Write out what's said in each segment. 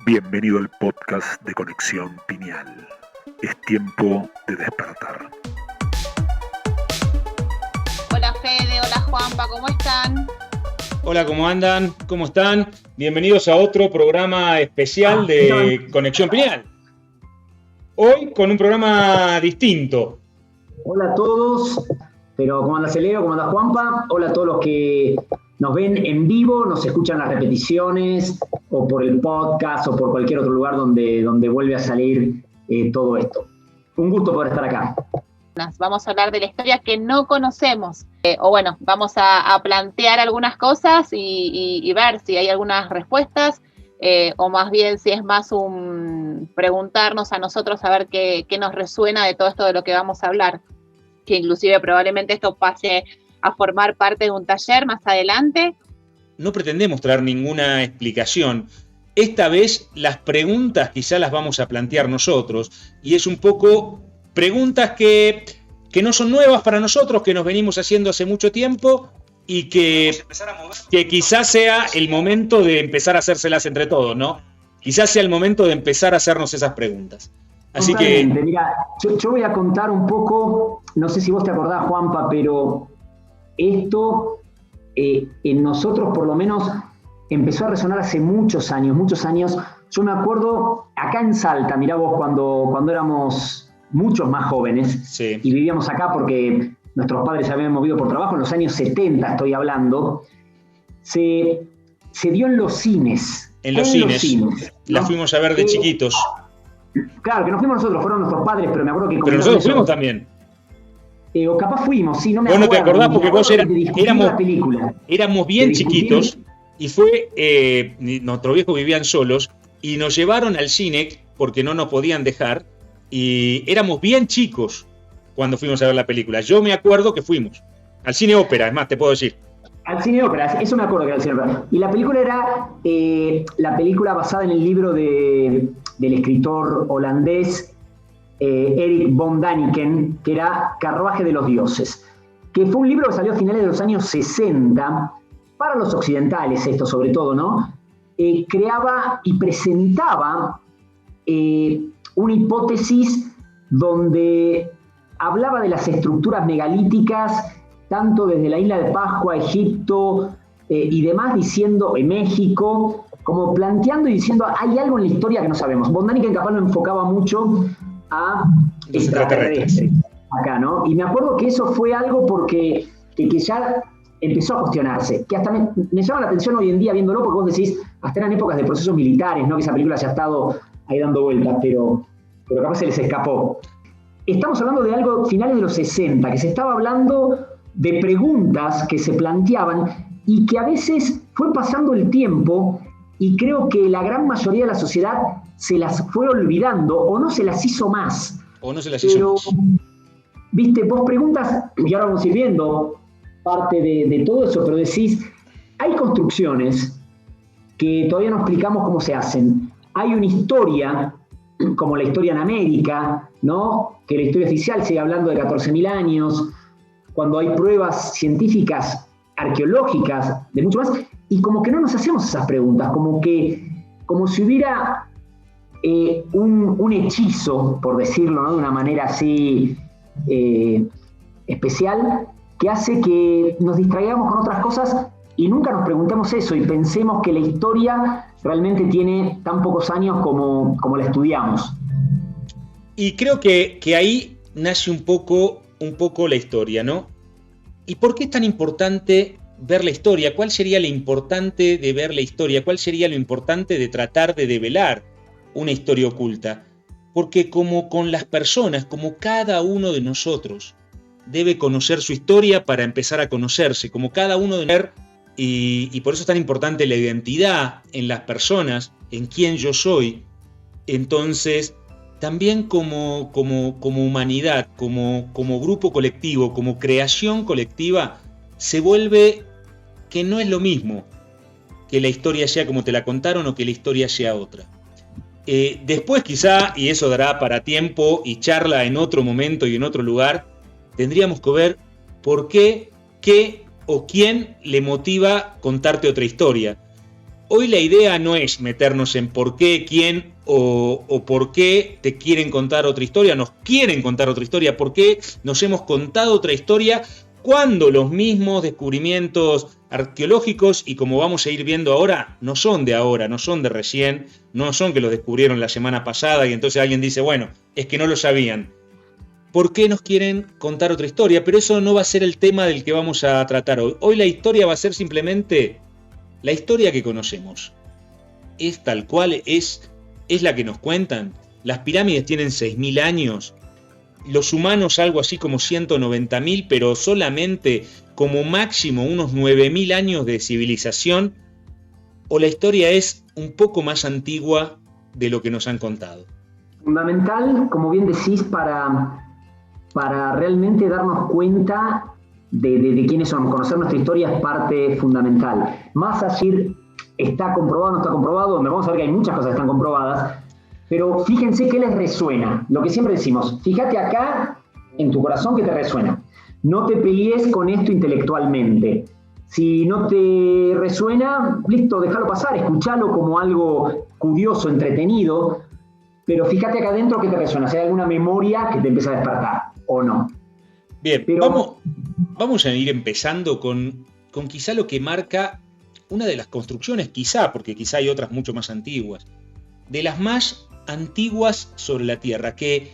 Bienvenido al podcast de Conexión Pineal. Es tiempo de despertar. Hola Fede, hola Juanpa, ¿cómo están? Hola, ¿cómo andan? ¿Cómo están? Bienvenidos a otro programa especial de Conexión Pineal. Hoy con un programa distinto. Hola a todos, pero ¿cómo anda Leo? ¿Cómo anda Juanpa? Hola a todos los que nos ven en vivo, nos escuchan las repeticiones, o por el podcast, o por cualquier otro lugar donde vuelve a salir todo esto. Un gusto poder estar acá. Vamos a hablar de la historia que no conocemos. Vamos a plantear algunas cosas y ver si hay algunas respuestas, o más bien si es más un preguntarnos a nosotros a ver qué nos resuena de todo esto de lo que vamos a hablar. Que inclusive probablemente esto pase a formar parte de un taller más adelante. No pretendemos traer ninguna explicación. Esta vez las preguntas quizá las vamos a plantear nosotros, y es un poco preguntas que no son nuevas para nosotros, que nos venimos haciendo hace mucho tiempo y que quizás sea el momento de empezar a hacérselas entre todos, ¿no? Quizás sea el momento de empezar a hacernos esas preguntas. Así totalmente. que... Mira, yo voy a contar un poco, no sé si vos te acordás, Juanpa, pero esto en nosotros por lo menos empezó a resonar hace muchos años. Yo me acuerdo acá en Salta, mirá vos, cuando éramos muchos más jóvenes, sí, y vivíamos acá porque nuestros padres se habían movido por trabajo, en los años 70 estoy hablando, se dio en los cines. En los cines, ¿no? La ¿no? fuimos a ver de chiquitos. Claro, que no fuimos nosotros, fueron nuestros padres, pero me acuerdo que... Pero nosotros fuimos también. O capaz fuimos, sí, no me acuerdo. Vos no te acordás porque vos éramos bien chiquitos, y fue, nuestros viejos vivían solos, y nos llevaron al cine porque no nos podían dejar, y éramos bien chicos cuando fuimos a ver la película. Yo me acuerdo que fuimos al cine ópera, es más, te puedo decir. Al cine ópera, eso me acuerdo que era el cine ópera. Y la película era la película basada en el libro del escritor holandés Eric von Daniken, que era Carruaje de los Dioses, que fue un libro que salió a finales de los años 60, para los occidentales esto sobre todo, ¿no? Creaba y presentaba una hipótesis donde hablaba de las estructuras megalíticas, tanto desde la isla de Pascua, Egipto y demás, diciendo en México, como planteando y diciendo, hay algo en la historia que no sabemos. Von Daniken capaz lo enfocaba mucho a extraterrestres acá, ¿no? Y me acuerdo que eso fue algo porque que ya empezó a cuestionarse, que hasta me llama la atención hoy en día viéndolo, porque vos decís, hasta eran épocas de procesos militares, ¿no? Que esa película ya ha estado ahí dando vueltas, pero capaz se les escapó. Estamos hablando de algo finales de los 60, que se estaba hablando de preguntas que se planteaban y que a veces fue pasando el tiempo y creo que la gran mayoría de la sociedad se las fue olvidando o no se las hizo más. Pero, viste, vos preguntas, y ahora vamos a ir viendo parte de todo eso, pero decís, hay construcciones que todavía no explicamos cómo se hacen. Hay una historia, como la historia en América, ¿no? Que la historia oficial sigue hablando de 14.000 años, cuando hay pruebas científicas, arqueológicas, de mucho más, y como que no nos hacemos esas preguntas, como si hubiera un hechizo, por decirlo, ¿no? De una manera así especial, que hace que nos distraigamos con otras cosas y nunca nos preguntemos eso y pensemos que la historia realmente tiene tan pocos años como la estudiamos. Y creo que ahí nace un poco la historia, ¿no? ¿Y por qué es tan importante ver la historia? ¿Cuál sería lo importante de ver la historia? ¿Cuál sería lo importante de tratar de develar una historia oculta? Porque como con las personas, como cada uno de nosotros debe conocer su historia para empezar a conocerse, como cada uno de nosotros, y por eso es tan importante la identidad en las personas, en quién yo soy. Entonces, también como humanidad, como grupo colectivo, como creación colectiva, se vuelve que no es lo mismo que la historia sea como te la contaron o que la historia sea otra. Después quizá, y eso dará para tiempo y charla en otro momento y en otro lugar, tendríamos que ver por qué o quién le motiva contarte otra historia. Hoy la idea no es meternos en por qué, quién o por qué te quieren contar otra historia, nos quieren contar otra historia, por qué nos hemos contado otra historia cuando los mismos descubrimientos arqueológicos, y como vamos a ir viendo ahora, no son de recién, no son que los descubrieron la semana pasada y entonces alguien dice, bueno, es que no lo sabían. ¿Por qué nos quieren contar otra historia? Pero eso no va a ser el tema del que vamos a tratar hoy. Hoy la historia va a ser simplemente la historia que conocemos. Es tal cual, es la que nos cuentan. Las pirámides tienen 6.000 años. Los humanos algo así como 190.000, pero solamente como máximo unos 9.000 años de civilización. ¿O la historia es un poco más antigua de lo que nos han contado? Fundamental, como bien decís, para realmente darnos cuenta de quiénes son. Conocer nuestra historia es parte fundamental. Más allí, está comprobado, no está comprobado, donde vamos a ver que hay muchas cosas que están comprobadas, pero fíjense qué les resuena. Lo que siempre decimos, fíjate acá en tu corazón que te resuena. No te pelees con esto intelectualmente. Si no te resuena, listo, déjalo pasar, escuchalo como algo curioso, entretenido, pero fíjate acá adentro que te resuena, si hay alguna memoria que te empieza a despertar, o no. Bien, pero vamos a ir empezando con quizá lo que marca una de las construcciones, porque quizá hay otras mucho más antiguas, de las más antiguas sobre la Tierra, que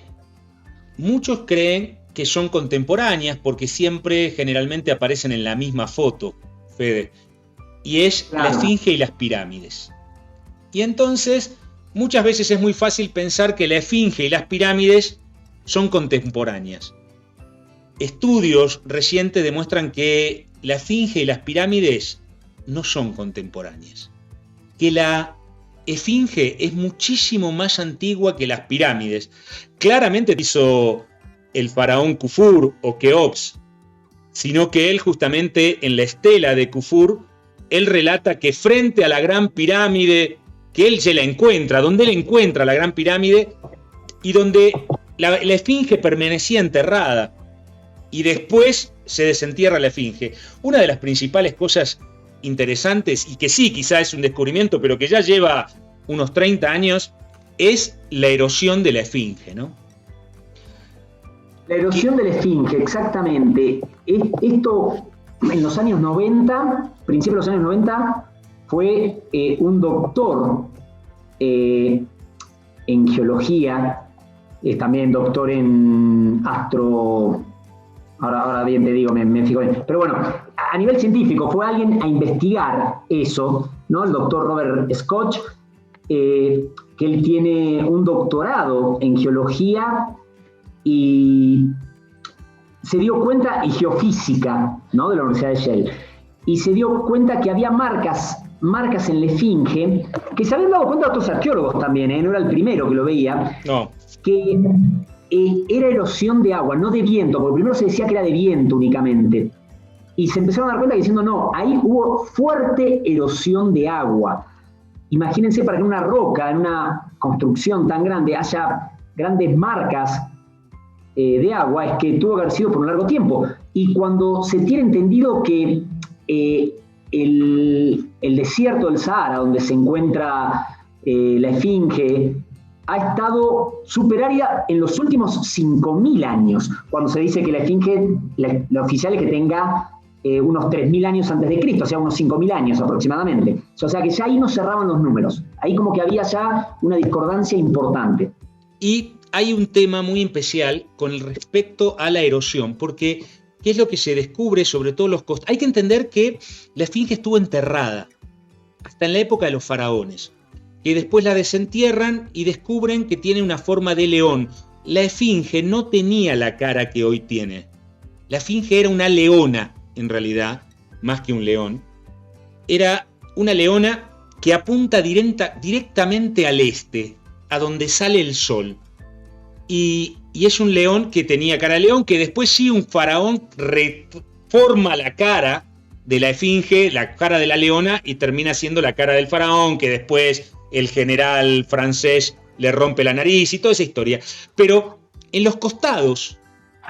muchos creen que son contemporáneas, porque siempre generalmente aparecen en la misma foto, Fede, y es claro, la Esfinge y las pirámides. Y entonces, muchas veces es muy fácil pensar que la Esfinge y las pirámides son contemporáneas. Estudios recientes demuestran que la Esfinge y las pirámides no son contemporáneas. Que la Esfinge es muchísimo más antigua que las pirámides. Claramente hizo el faraón Kufur o Keops, sino que él justamente en la estela de Kufur, él relata que frente a la gran pirámide, que él se la encuentra, donde él encuentra la gran pirámide y donde la Esfinge permanecía enterrada y después se desentierra la Esfinge. Una de las principales cosas interesantes, y que sí, quizá es un descubrimiento, pero que ya lleva unos 30 años, es la erosión de la Esfinge, ¿no? La erosión de la Esfinge, exactamente. Esto en los años 90, principios de los años 90, fue un doctor en geología, es también doctor en astro... Ahora bien te digo, me fijo bien. Pero bueno, a nivel científico fue alguien a investigar eso, ¿no? El doctor Robert Scott, que él tiene un doctorado en geología y se dio cuenta, y geofísica, ¿no? De la Universidad de Yale, y se dio cuenta que había marcas en la Esfinge, que se habían dado cuenta otros arqueólogos también, no era el primero que lo veía, no. Que era erosión de agua, no de viento, porque primero se decía que era de viento únicamente. Y se empezaron a dar cuenta que diciendo, no, ahí hubo fuerte erosión de agua. Imagínense, para que en una roca, en una construcción tan grande, haya grandes marcas de agua, es que tuvo que haber sido por un largo tiempo. Y cuando se tiene entendido que el desierto del Sahara, donde se encuentra la Esfinge, ha estado superárida en los últimos 5.000 años, cuando se dice que la Esfinge, la oficial es que tenga unos 3.000 años antes de Cristo, o sea, unos 5.000 años aproximadamente. O sea, que ya ahí no cerraban los números. Ahí como que había ya una discordancia importante. Y hay un tema muy especial con respecto a la erosión, porque ¿qué es lo que se descubre sobre todo los costados? Hay que entender que la Esfinge estuvo enterrada hasta en la época de los faraones, que después la desentierran y descubren que tiene una forma de león. La Esfinge no tenía la cara que hoy tiene. La Esfinge era una leona, en realidad, más que un león. Era una leona que apunta directamente al este, a donde sale el sol. Y es un león que tenía cara de león, que después sí un faraón reforma la cara de la Esfinge, la cara de la leona, y termina siendo la cara del faraón, que después el general francés le rompe la nariz y toda esa historia. Pero en los costados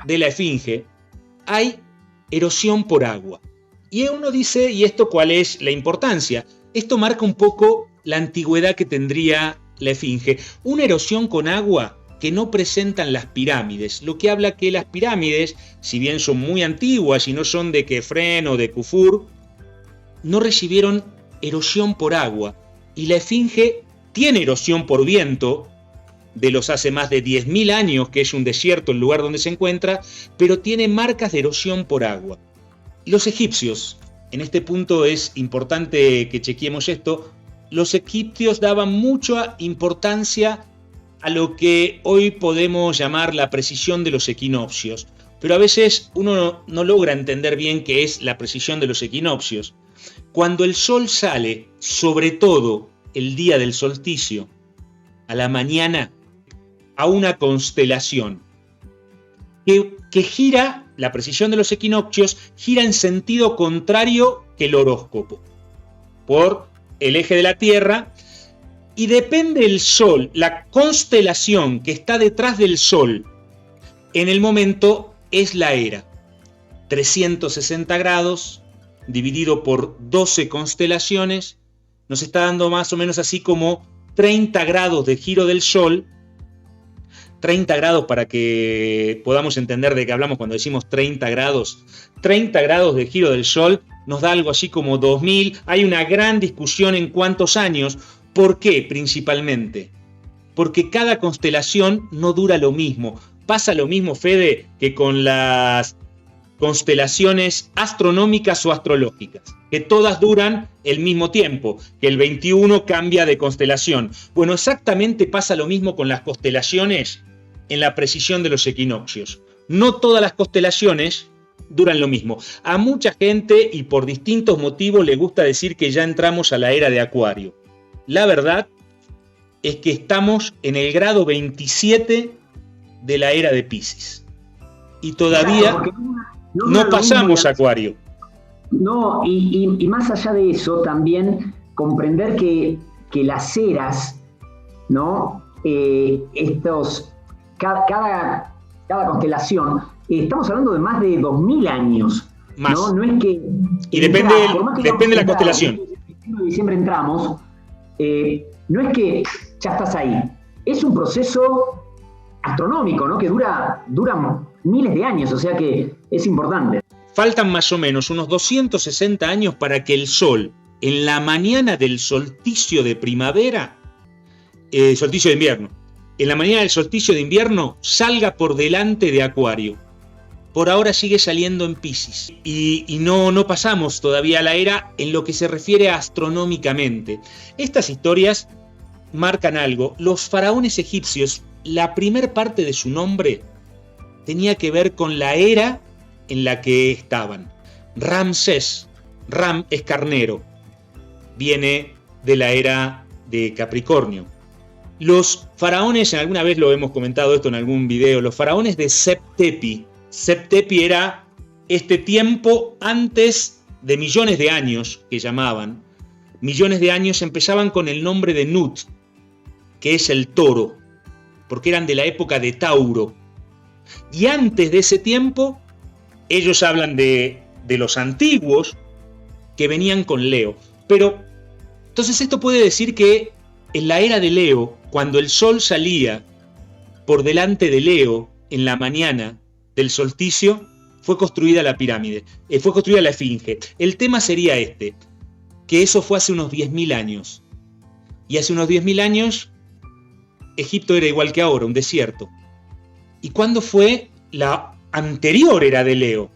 de la Esfinge hay erosión por agua. Y uno dice, ¿y esto cuál es la importancia? Esto marca un poco la antigüedad que tendría la Esfinge. Una erosión con agua que no presentan las pirámides, lo que habla que las pirámides, si bien son muy antiguas y no son de Kefren o de Kufur, no recibieron erosión por agua. Y la Esfinge tiene erosión por viento, de los hace más de 10.000 años, que es un desierto el lugar donde se encuentra, pero tiene marcas de erosión por agua. Los egipcios, en este punto es importante que chequeemos esto, los egipcios daban mucha importancia a lo que hoy podemos llamar la precisión de los equinoccios, pero a veces uno no logra entender bien qué es la precisión de los equinoccios. Cuando el sol sale, sobre todo el día del solsticio, a la mañana, a una constelación que gira, la precisión de los equinoccios gira en sentido contrario que el horóscopo, por el eje de la Tierra, y depende el sol, la constelación que está detrás del sol, en el momento es la era. 360 grados, dividido por 12 constelaciones, nos está dando más o menos así como 30 grados de giro del sol. 30 grados, para que podamos entender de qué hablamos cuando decimos 30 grados. 30 grados de giro del sol nos da algo así como 2000. Hay una gran discusión en cuántos años. ¿Por qué principalmente? Porque cada constelación no dura lo mismo. Pasa lo mismo, Fede, que con las constelaciones astronómicas o astrológicas, que todas duran el mismo tiempo, que el 21 cambia de constelación. Bueno, exactamente pasa lo mismo con las constelaciones en la precisión de los equinoccios. No todas las constelaciones duran lo mismo. A mucha gente, y por distintos motivos, le gusta decir que ya entramos a la era de Acuario. La verdad es que estamos en el grado 27 de la era de Piscis. Y todavía no pasamos a Acuario. No, y más allá de eso, también comprender que las eras, ¿no? Cada constelación, estamos hablando de más de 2000 años. Más. No es que. Y depende de la constelación. En diciembre entramos, no es que ya estás ahí. Es un proceso astronómico, ¿no? Que dura miles de años, o sea que es importante. Faltan más o menos unos 260 años para que el Sol, en la mañana del solsticio de primavera, solsticio de invierno, en la mañana del solsticio de invierno salga por delante de Acuario. Por ahora sigue saliendo en Piscis y no pasamos todavía a la era en lo que se refiere astronómicamente. Estas historias marcan algo. Los faraones egipcios, la primer parte de su nombre tenía que ver con la era en la que estaban. Ramsés, Ram es carnero, viene de la era de Capricornio. Los faraones, alguna vez lo hemos comentado esto en algún video, los faraones de Septepi. Septepi era este tiempo antes de millones de años, que llamaban. Millones de años empezaban con el nombre de Nut, que es el toro, porque eran de la época de Tauro. Y antes de ese tiempo, ellos hablan de los antiguos que venían con Leo. Pero, entonces esto puede decir que en la era de Leo, cuando el sol salía por delante de Leo en la mañana del solsticio, fue construida la pirámide, fue construida la Esfinge. El tema sería que eso fue hace unos 10.000 años. Y hace unos 10.000 años, Egipto era igual que ahora, un desierto. ¿Y cuándo fue la anterior era de Leo?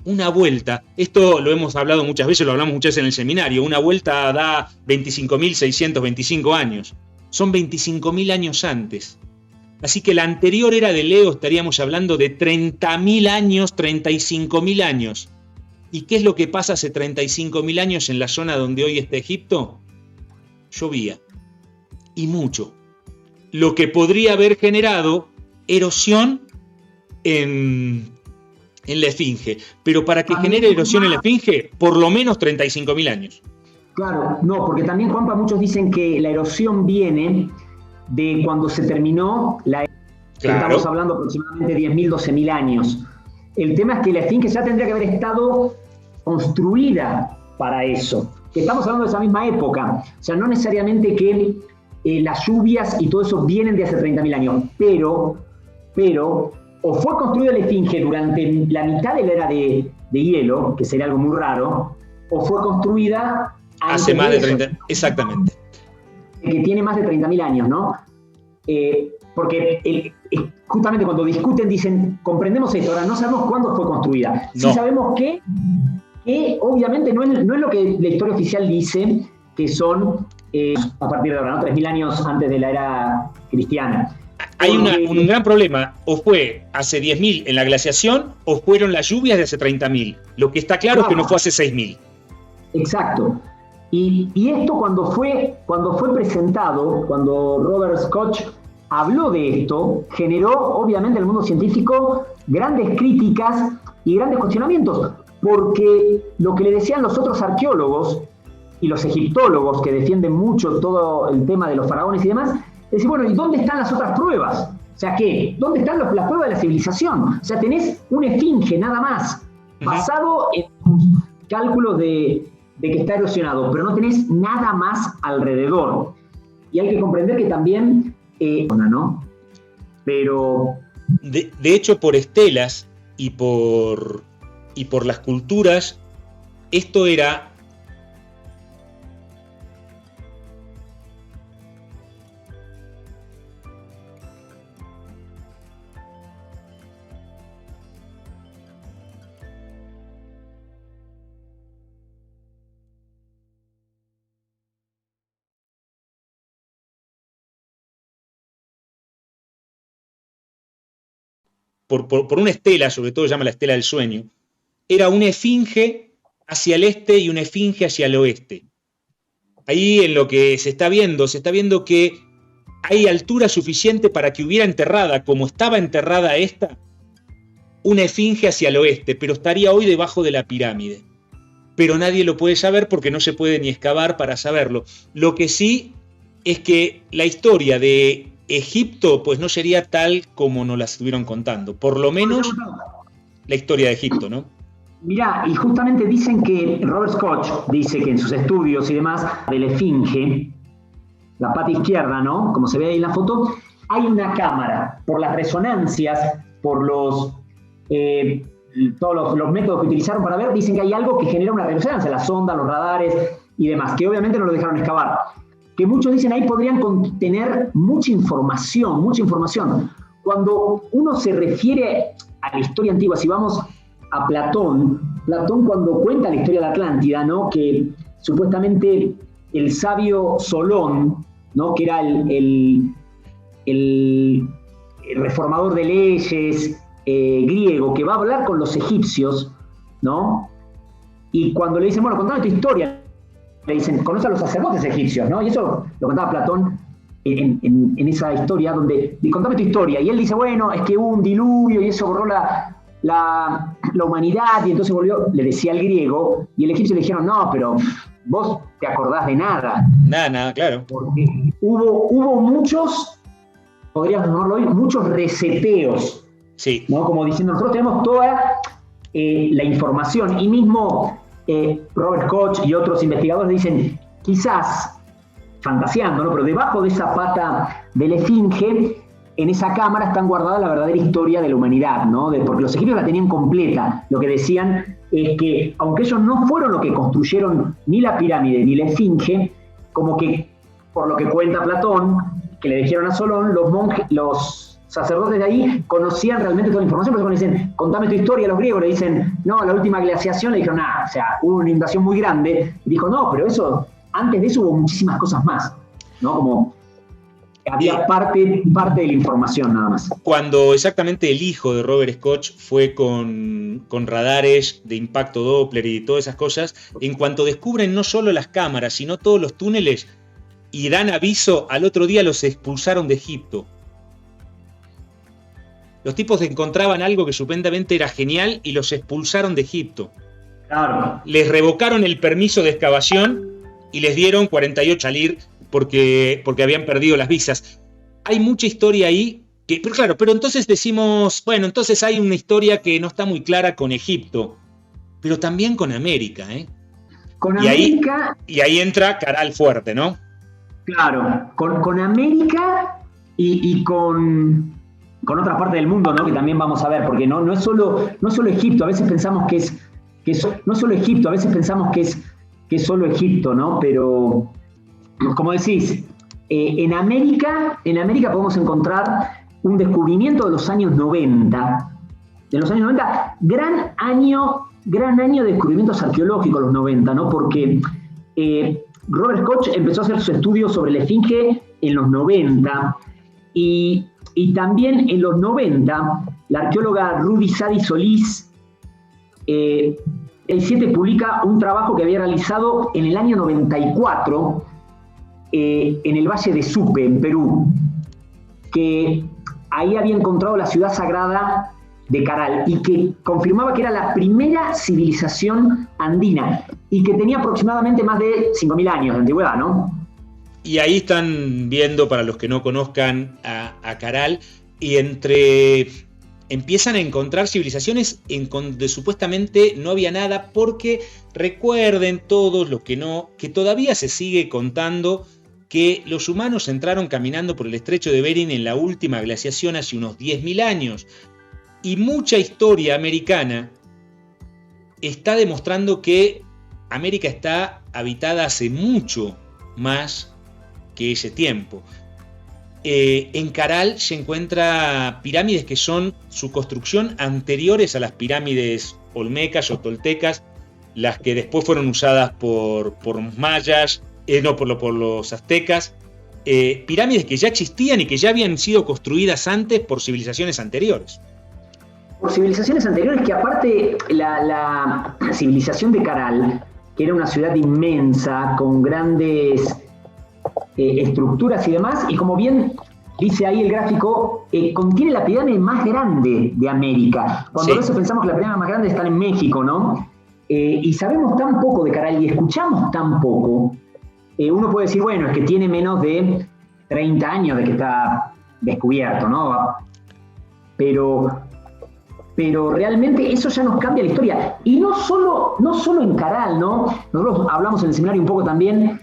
Una vuelta, esto lo hemos hablado muchas veces, lo hablamos muchas veces en el seminario, una vuelta da 25.625 años. Son 25.000 años antes. Así que la anterior era de Leo estaríamos hablando de 30.000 años, 35.000 años. ¿Y qué es lo que pasa hace 35.000 años en la zona donde hoy está Egipto? Llovía. Y mucho. Lo que podría haber generado erosión en la Esfinge. Pero para que genere erosión en la Esfinge, por lo menos 35.000 años. Claro, no, porque también, Juanpa, muchos dicen que la erosión viene de cuando se terminó la era. Claro. Estamos hablando aproximadamente de 10.000, 12.000 años. El tema es que la Esfinge ya tendría que haber estado construida para eso. que estamos hablando de esa misma época. O sea, no necesariamente que las lluvias y todo eso vienen de hace 30.000 años, pero o fue construida la Esfinge durante la mitad de la era de hielo, que sería algo muy raro, o fue construida hace más de 30, exactamente. Que tiene más de 30.000 años, ¿no? Porque justamente cuando discuten dicen, comprendemos esto, ahora no sabemos cuándo fue construida. No. Sí sabemos que obviamente no es lo que la historia oficial dice, que son a partir de ahora, ¿no? 3.000 años antes de la era cristiana. Hay un gran problema, o fue hace 10.000 en la glaciación, o fueron las lluvias de hace 30.000. Lo que está claro es que no fue hace 6.000. Exacto. Y esto cuando fue presentado, cuando Robert Schoch habló de esto, generó obviamente en el mundo científico grandes críticas y grandes cuestionamientos, porque lo que le decían los otros arqueólogos y los egiptólogos que defienden mucho todo el tema de los faraones y demás, decían, bueno, ¿y dónde están las otras pruebas? O sea, ¿qué? ¿Dónde están las pruebas de la civilización? O sea, tenés una esfinge nada más, basado en cálculos de que está erosionado, pero no tenés nada más alrededor. Y hay que comprender que también, ¿no? Pero... De hecho, por estelas y por las culturas, esto era... Por una estela, sobre todo se llama la estela del sueño, era una esfinge hacia el este y una esfinge hacia el oeste. Ahí en lo que se está viendo que hay altura suficiente para que hubiera enterrada, como estaba enterrada esta, una esfinge hacia el oeste, pero estaría hoy debajo de la pirámide. Pero nadie lo puede saber porque no se puede ni excavar para saberlo. Lo que sí es que la historia de Egipto pues no sería tal como nos la estuvieron contando, por lo menos la historia de Egipto, ¿no? Mirá, y justamente dicen que Robert Schoch dice que en sus estudios y demás de la esfinge, la pata izquierda, ¿no? Como se ve ahí en la foto, hay una cámara, por las resonancias, por todos los métodos que utilizaron para ver, dicen que hay algo que genera una resonancia, las ondas, los radares y demás, que obviamente no lo dejaron excavar. Que muchos dicen ahí podrían contener mucha información. Cuando uno se refiere a la historia antigua, si vamos a Platón cuando cuenta la historia de la Atlántida, ¿no? Que supuestamente el sabio Solón, ¿no? Que era el reformador de leyes griego, que va a hablar con los egipcios, ¿no? Y cuando le dicen, bueno, contame tu historia, le dicen, conoce a los sacerdotes egipcios, ¿no? Y eso lo contaba Platón en esa historia, donde, contame tu historia, y él dice, bueno, es que hubo un diluvio y eso borró la humanidad, y entonces volvió, le decía al griego, y el egipcio le dijeron, no, pero vos te acordás de nada. Nada, claro. Porque hubo muchos, podríamos llamarlo hoy, muchos reseteos. Sí. ¿No? Como diciendo, nosotros tenemos toda la información, y mismo Robert Schoch y otros investigadores dicen, quizás, fantaseando, ¿no? Pero debajo de esa pata de la esfinge, en esa cámara están guardadas la verdadera historia de la humanidad, ¿no? Porque los egipcios la tenían completa. Lo que decían es que, aunque ellos no fueron los que construyeron ni la pirámide ni la esfinge, como que, por lo que cuenta Platón, que le dijeron a Solón, los sacerdotes de ahí conocían realmente toda la información, porque cuando dicen, contame tu historia, los griegos le dicen, no, la última glaciación, le dijeron, o sea, hubo una inundación muy grande, y dijo, no, pero eso, antes de eso hubo muchísimas cosas más, ¿no? Como había parte de la información nada más. Cuando exactamente el hijo de Robert Schoch fue con radares de impacto Doppler y todas esas cosas, en cuanto descubren no solo las cámaras, sino todos los túneles, y dan aviso, al otro día los expulsaron de Egipto. Los tipos encontraban algo que supuestamente era genial y los expulsaron de Egipto. Claro. Les revocaron el permiso de excavación y les dieron 48 alir porque habían perdido las visas. Hay mucha historia ahí, pero entonces decimos, bueno, entonces hay una historia que no está muy clara con Egipto, pero también con América, ¿eh? Con y América... Y ahí entra Caral fuerte, ¿no? Claro, con América y con otra parte del mundo, ¿no? Que también vamos a ver, porque no es solo Egipto, a veces pensamos que no solo Egipto, a veces pensamos que es solo Egipto, ¿no? Pero, como decís, en América podemos encontrar un descubrimiento de los años 90. Gran año de descubrimientos arqueológicos los 90, ¿no? Porque Robert Koch empezó a hacer su estudio sobre la Esfinge en los 90 y también en los 90 la arqueóloga Ruby Sadi Solís el 7 publica un trabajo que había realizado en el año 94 en el Valle de Supe, en Perú, que ahí había encontrado la ciudad sagrada de Caral y que confirmaba que era la primera civilización andina y que tenía aproximadamente más de 5.000 años de antigüedad, ¿no? Y ahí están viendo, para los que no conozcan a Caral, y empiezan a encontrar civilizaciones en donde supuestamente no había nada, porque recuerden todos los que todavía se sigue contando que los humanos entraron caminando por el estrecho de Bering en la última glaciación hace unos 10.000 años. Y mucha historia americana está demostrando que América está habitada hace mucho más que ese tiempo. En Caral se encuentra pirámides que son su construcción anteriores a las pirámides olmecas o toltecas, las que después fueron usadas por mayas, por los aztecas, pirámides que ya existían y que ya habían sido construidas antes por civilizaciones anteriores. Por civilizaciones anteriores, que aparte la civilización de Caral, que era una ciudad inmensa, con grandes estructuras y demás, y como bien dice ahí el gráfico, contiene la pirámide más grande de América. Cuando a veces pensamos que la pirámide más grande está en México, ¿no? Y sabemos tan poco de Caral y escuchamos tan poco, uno puede decir, bueno, es que tiene menos de 30 años de que está descubierto, ¿no? Pero realmente eso ya nos cambia la historia. Y no solo en Caral, ¿no? Nosotros hablamos en el seminario un poco también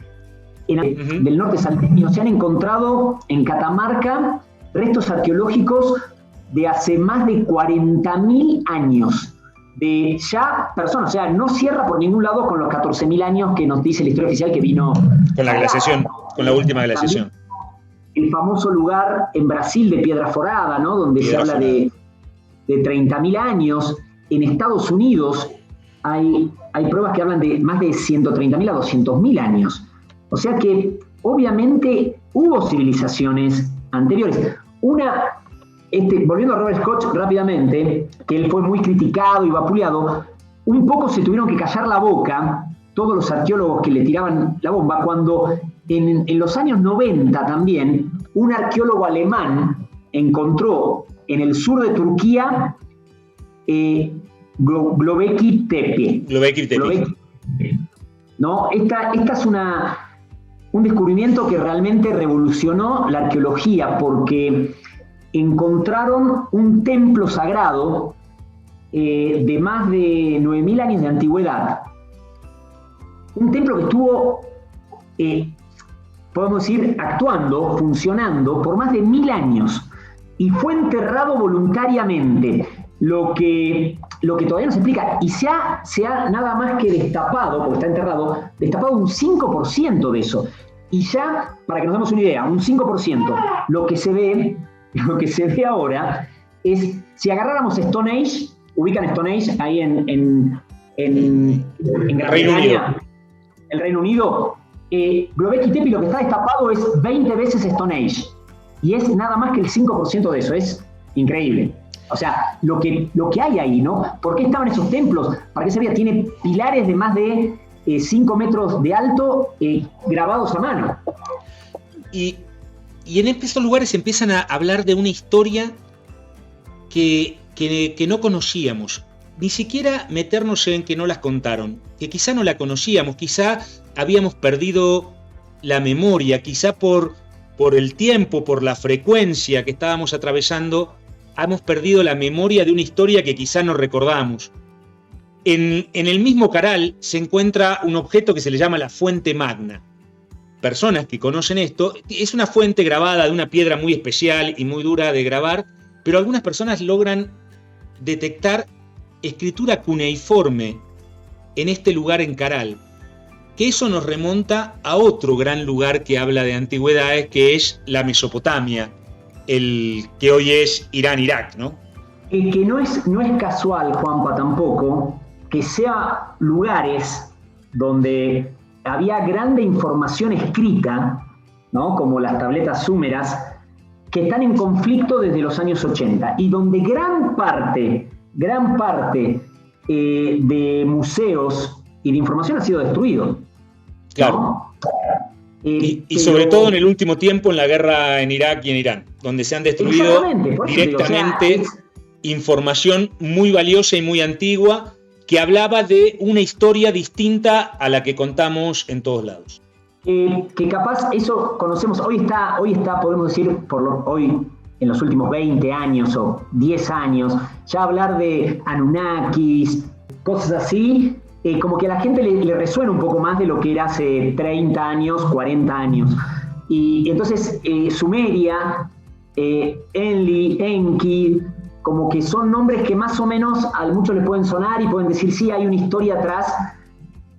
del norte salteño. Se han encontrado en Catamarca restos arqueológicos de hace más de 40.000 años. De ya personas, o sea, no cierra por ningún lado con los 14.000 años que nos dice la historia oficial que vino. Con la glaciación, con la última glaciación. El famoso lugar en Brasil de Piedra Forada, ¿no? Donde se habla de 30.000 años. En Estados Unidos hay pruebas que hablan de más de 130.000 a 200.000 años. O sea que obviamente hubo civilizaciones anteriores. Volviendo a Robert Koch rápidamente, que él fue muy criticado y vapuleado, un poco se tuvieron que callar la boca todos los arqueólogos que le tiraban la bomba, cuando en los años 90 también un arqueólogo alemán encontró en el sur de Turquía Göbekli Tepe. ¿No? Esta es un descubrimiento que realmente revolucionó la arqueología, porque encontraron un templo sagrado de más de 9.000 años de antigüedad. Un templo que estuvo, podemos decir, actuando, funcionando por más de 1.000 años. Y fue enterrado voluntariamente, lo que todavía no se explica, y se ha nada más que destapado, porque está enterrado, destapado un 5% de eso. Y ya, para que nos demos una idea, un 5%, lo que se ve ahora es, si agarráramos Stone Age, ubican Stone Age ahí en Gran Bretaña, el Reino Unido, Göbekli Tepe, lo que está destapado es 20 veces Stone Age. Y es nada más que el 5% de eso, es increíble. O sea, lo que hay ahí, ¿no? ¿Por qué estaban esos templos? ¿Para qué servía? Tiene pilares de más de 5 metros de alto grabados a mano. Y en estos lugares empiezan a hablar de una historia que no conocíamos. Ni siquiera meternos en que no las contaron, que quizá no la conocíamos, quizá habíamos perdido la memoria, quizá por el tiempo, por la frecuencia que estábamos atravesando, hemos perdido la memoria de una historia que quizá no recordamos. En el mismo Caral se encuentra un objeto que se le llama la Fuente Magna. Personas que conocen esto, es una fuente grabada de una piedra muy especial y muy dura de grabar, pero algunas personas logran detectar escritura cuneiforme en este lugar en Caral, que eso nos remonta a otro gran lugar que habla de antigüedades, que es la Mesopotamia, el que hoy es Irán-Irak, ¿no? Que no es casual, Juanpa, tampoco, que sea lugares donde había grande información escrita, ¿no? Como las tabletas súmeras, que están en conflicto desde los años 80 y donde gran parte de museos y de información ha sido destruido. Claro. ¿No? Y sobre todo en el último tiempo en la guerra en Irak y en Irán, donde se han destruido directamente información muy valiosa y muy antigua que hablaba de una historia distinta a la que contamos en todos lados. Que capaz eso conocemos, hoy está, podemos decir, hoy en los últimos 20 años o 10 años, ya hablar de Anunnakis, cosas así, como que a la gente le resuena un poco más de lo que era hace 30 años, 40 años. Y entonces Sumeria, Enlil, Enki, como que son nombres que más o menos a muchos les pueden sonar y pueden decir, sí, hay una historia atrás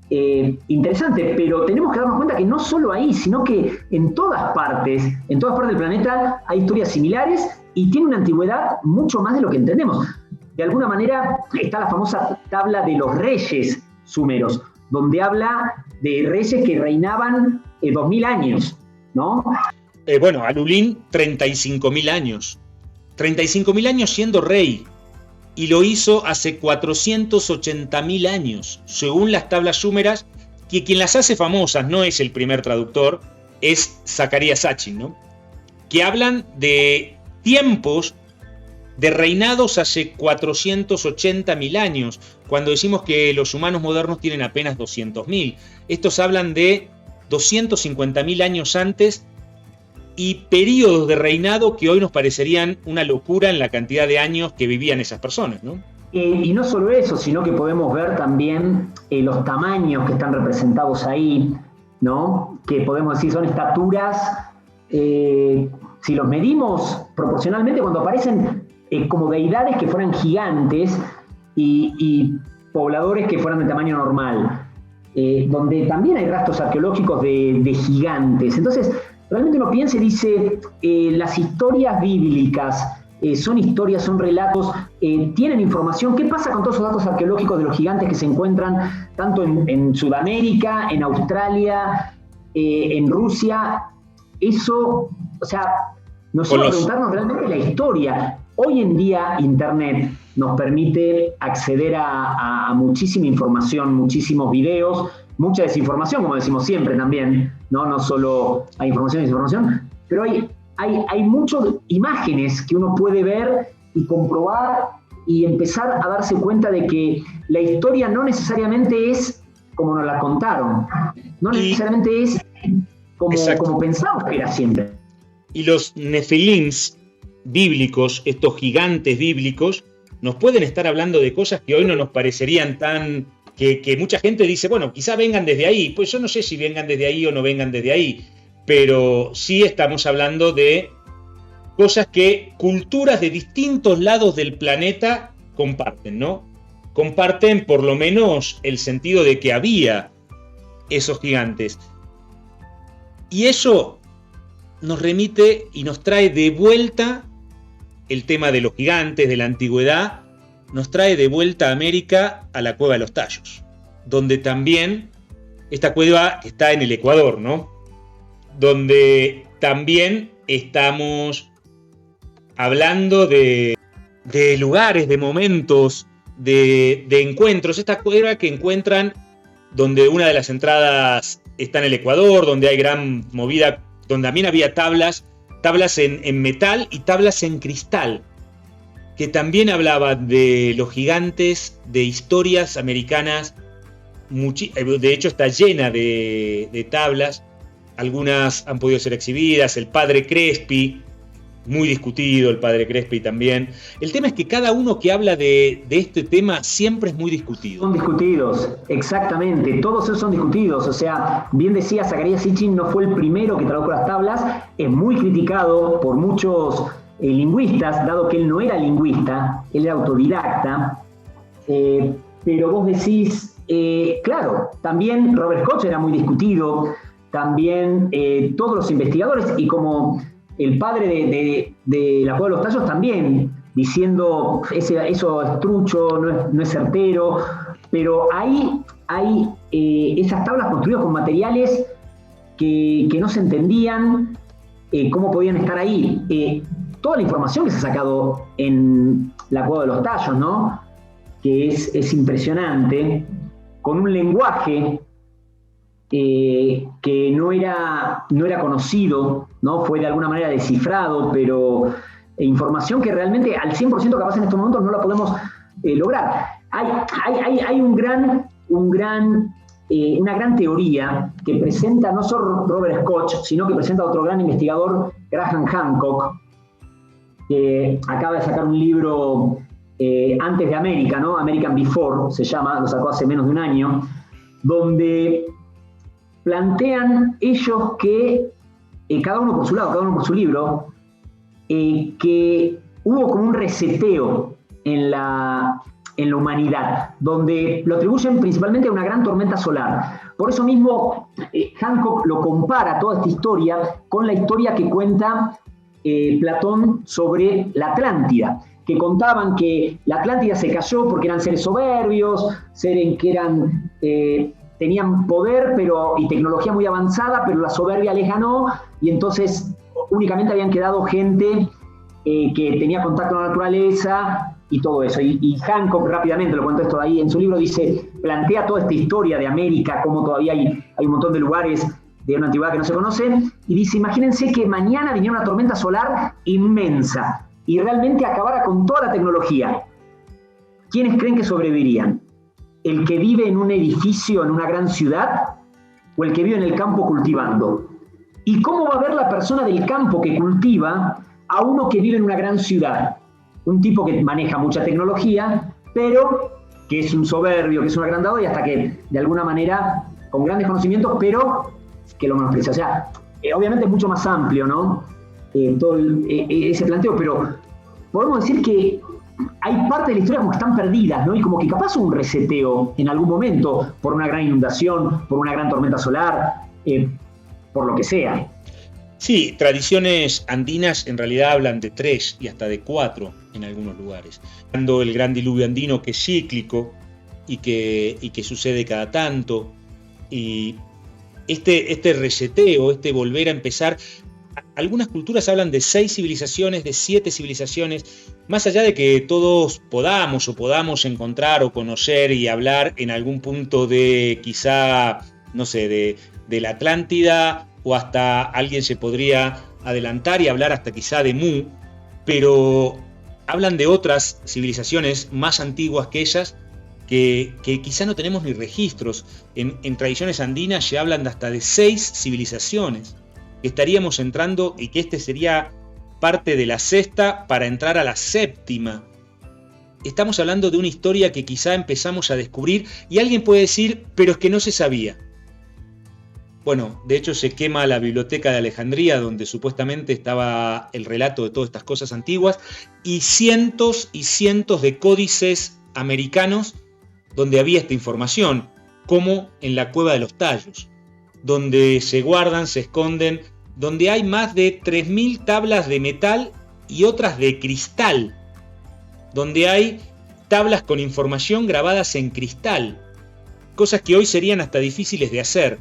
interesante, pero tenemos que darnos cuenta que no solo ahí, sino que en todas partes del planeta hay historias similares y tiene una antigüedad mucho más de lo que entendemos. De alguna manera está la famosa tabla de los reyes sumeros, donde habla de reyes que reinaban 2000 años, ¿no? Bueno, Alulín, 35.000 años. 35.000 años siendo rey. Y lo hizo hace 480.000 años, según las tablas súmeras, que quien las hace famosas no es el primer traductor, es Zacarías Sitchin, ¿no? Que hablan de tiempos de reinados hace 480.000 años, cuando decimos que los humanos modernos tienen apenas 200.000. Estos hablan de 250.000 años antes y periodos de reinado que hoy nos parecerían una locura en la cantidad de años que vivían esas personas, ¿no? Y no solo eso, sino que podemos ver también los tamaños que están representados ahí, ¿no? Que podemos decir son estaturas, si los medimos proporcionalmente, cuando aparecen como deidades que fueran gigantes y pobladores que fueran de tamaño normal, donde también hay rastros arqueológicos de gigantes. Entonces, realmente uno piensa y dice, las historias bíblicas son historias, son relatos, tienen información. ¿Qué pasa con todos esos datos arqueológicos de los gigantes que se encuentran tanto en Sudamérica, en Australia, en Rusia? Eso, o sea, nosotros preguntarnos realmente la historia. Hoy en día Internet nos permite acceder a muchísima información, muchísimos videos, mucha desinformación, como decimos siempre también, no solo hay información y desinformación, pero hay muchas imágenes que uno puede ver y comprobar y empezar a darse cuenta de que la historia no necesariamente es como nos la contaron, no necesariamente es como pensamos que era siempre. Y los nefilims bíblicos, estos gigantes bíblicos, nos pueden estar hablando de cosas que hoy no nos parecerían tan... Que mucha gente dice, bueno, quizá vengan desde ahí. Pues yo no sé si vengan desde ahí o no vengan desde ahí, pero sí estamos hablando de cosas que culturas de distintos lados del planeta comparten, ¿no? Comparten por lo menos el sentido de que había esos gigantes. Y eso nos remite y nos trae de vuelta el tema de los gigantes, de la antigüedad, nos trae de vuelta a América, a la Cueva de los Tallos, donde también, esta cueva está en el Ecuador, ¿no? Donde también estamos hablando de lugares, de momentos, de encuentros. Esta cueva que encuentran donde una de las entradas está en el Ecuador, donde hay gran movida, donde también había tablas en metal y tablas en cristal, que también hablaba de los gigantes, de historias americanas. De hecho está llena de tablas, algunas han podido ser exhibidas. El padre Crespi, muy discutido, el padre Crespi también. El tema es que cada uno que habla de este tema siempre es muy discutido. Son discutidos, exactamente, todos esos son discutidos. O sea, bien decía, Zacarías Sitchin no fue el primero que tradujo las tablas, es muy criticado por muchos lingüistas, dado que él no era lingüista, él era autodidacta. Pero vos decís, claro, también Robert Koch era muy discutido, también todos los investigadores, y como el padre de la Cueva de los Tallos también, diciendo eso es trucho, no es certero, pero hay esas tablas construidas con materiales que no se entendían cómo podían estar ahí. Toda la información que se ha sacado en la Cueva de los Tallos, ¿no? Que es impresionante, con un lenguaje que no era conocido, ¿no? Fue de alguna manera descifrado, pero información que realmente al 100% capaz en estos momentos no la podemos lograr. Hay una gran teoría que presenta no solo Robert Koch, sino que presenta otro gran investigador, Graham Hancock, que acaba de sacar un libro antes de América, ¿no? American Before se llama, lo sacó hace menos de un año, donde plantean ellos que, cada uno por su lado, cada uno por su libro, que hubo como un reseteo en la humanidad, donde lo atribuyen principalmente a una gran tormenta solar. Por eso mismo Hancock lo compara toda esta historia con la historia que cuenta Platón sobre la Atlántida, que contaban que la Atlántida se cayó porque eran seres soberbios, seres que tenían poder y tecnología muy avanzada, pero la soberbia les ganó, y entonces únicamente habían quedado gente que tenía contacto con la naturaleza y todo eso. Y Hancock, rápidamente, lo cuento esto ahí en su libro, plantea toda esta historia de América, cómo todavía hay un montón de lugares de una antigüedad que no se conocen, y dice, imagínense que mañana viniera una tormenta solar inmensa y realmente acabara con toda la tecnología. ¿Quiénes creen que sobrevivirían? ¿El que vive en un edificio, en una gran ciudad, o el que vive en el campo cultivando? ¿Y cómo va a ver la persona del campo que cultiva a uno que vive en una gran ciudad? Un tipo que maneja mucha tecnología, pero que es un soberbio, que es un agrandado, y hasta que, de alguna manera, con grandes conocimientos, pero que lo menosprecia. O sea, obviamente es mucho más amplio, ¿no? Todo ese planteo, pero podemos decir que hay partes de la historia como que están perdidas, ¿no? Y como que capaz hubo un reseteo en algún momento por una gran inundación, por una gran tormenta solar, por lo que sea. Sí, tradiciones andinas en realidad hablan de 3 y hasta de 4 en algunos lugares. Cuando el gran diluvio andino, que es cíclico y que sucede cada tanto, y este reseteo, volver a empezar. Algunas culturas hablan de 6 civilizaciones, de 7 civilizaciones, más allá de que todos podamos encontrar o conocer y hablar en algún punto de quizá, no sé, de la Atlántida, o hasta alguien se podría adelantar y hablar hasta quizá de Mu, pero hablan de otras civilizaciones más antiguas que ellas, que quizá no tenemos ni registros. En tradiciones andinas se hablan hasta de 6 civilizaciones. Estaríamos entrando, y que sería parte de la 6ª para entrar a la 7ª. Estamos hablando de una historia que quizá empezamos a descubrir, y alguien puede decir, pero es que no se sabía. Bueno, de hecho se quema la biblioteca de Alejandría, donde supuestamente estaba el relato de todas estas cosas antiguas, y cientos de códices americanos donde había esta información, como en la Cueva de los Tallos, donde se guardan, se esconden, donde hay más de 3.000 tablas de metal y otras de cristal, donde hay tablas con información grabadas en cristal, cosas que hoy serían hasta difíciles de hacer.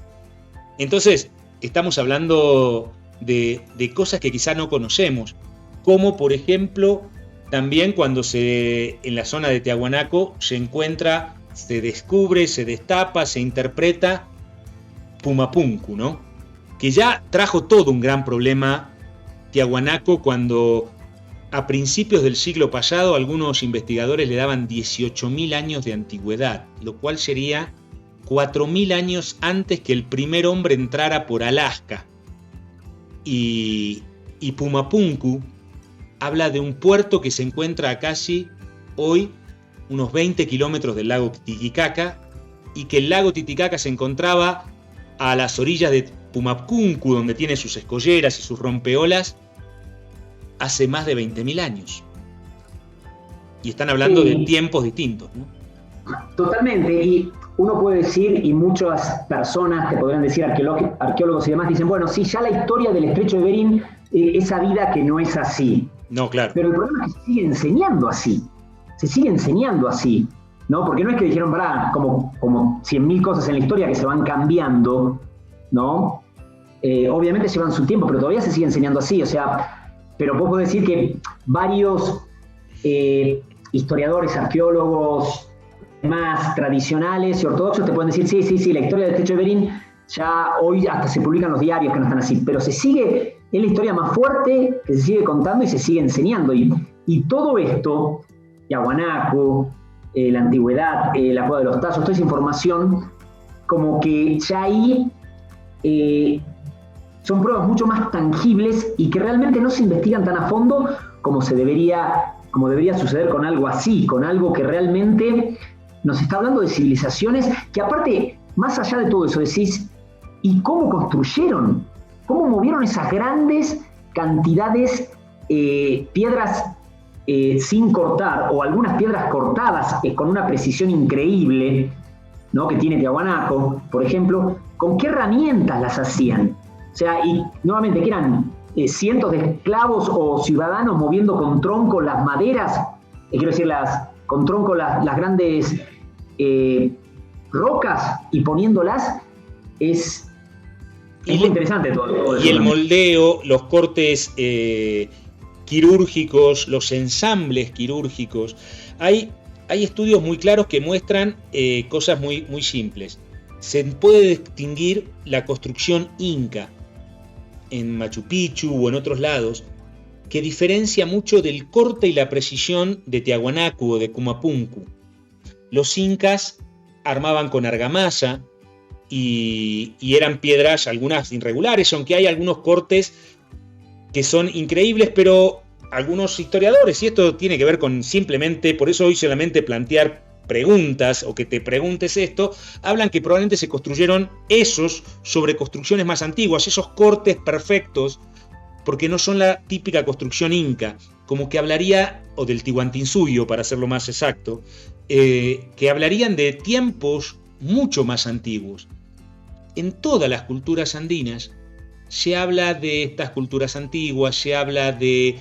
Entonces, estamos hablando de cosas que quizá no conocemos, como por ejemplo, también cuando en la zona de Tiahuanaco se descubre, se destapa, se interpreta Pumapunku, ¿no? Que ya trajo todo un gran problema Tiahuanaco, cuando a principios del siglo pasado algunos investigadores le daban 18.000 años de antigüedad, lo cual sería 4.000 años antes que el primer hombre entrara por Alaska. Y Pumapunku habla de un puerto que se encuentra a casi hoy unos 20 kilómetros del lago Titicaca, y que el lago Titicaca se encontraba a las orillas de Pumapcuncu, donde tiene sus escolleras y sus rompeolas, hace más de 20.000 años. Y están hablando de tiempos distintos, ¿no? Totalmente, y uno puede decir, y muchas personas te podrán decir, arqueólogos y demás, dicen, bueno, sí, ya la historia del Estrecho de Bering es sabida que no es así. No, claro. Pero el problema es que se sigue enseñando así, ¿no? Porque no es que dijeron, como 100.000 cosas en la historia que se van cambiando, ¿no? Obviamente llevan su tiempo, pero todavía se sigue enseñando así, o sea, pero puedo decir que varios historiadores, arqueólogos más tradicionales y ortodoxos te pueden decir, sí, la historia del Estrecho de Bering ya hoy hasta se publican los diarios que no están así, pero es la historia más fuerte que se sigue contando y se sigue enseñando, y todo esto, Tiahuanaco, la antigüedad, la cueva de los Tazos, toda esa información, como que ya ahí son pruebas mucho más tangibles y que realmente no se investigan tan a fondo como debería suceder con algo así, con algo que realmente nos está hablando de civilizaciones que, aparte, más allá de todo eso, decís, ¿y cómo construyeron? ¿Cómo movieron esas grandes cantidades piedras sin cortar, o algunas piedras cortadas con una precisión increíble, ¿no? Que tiene Tiahuanaco, por ejemplo? ¿Con qué herramientas las hacían? O sea, y nuevamente, ¿qué eran? Cientos de esclavos o ciudadanos moviendo con tronco las maderas, quiero decir, con tronco las grandes rocas y poniéndolas. Es muy interesante todo eso. Y el moldeo, los cortes quirúrgicos, los ensambles quirúrgicos. Hay estudios muy claros que muestran cosas muy, muy simples. Se puede distinguir la construcción inca en Machu Picchu o en otros lados, que diferencia mucho del corte y la precisión de Tiahuanaco o de Pumapcuncu. Los incas armaban con argamasa y eran piedras, algunas irregulares, aunque hay algunos cortes que son increíbles, pero algunos historiadores, y esto tiene que ver con simplemente, por eso hoy solamente plantear preguntas o que te preguntes esto, hablan que probablemente se construyeron esos sobre construcciones más antiguas, esos cortes perfectos, porque no son la típica construcción inca, como que hablaría, o del Tihuantinsuyo para hacerlo más exacto, que hablarían de tiempos mucho más antiguos. En todas las culturas andinas se habla de estas culturas antiguas, se habla de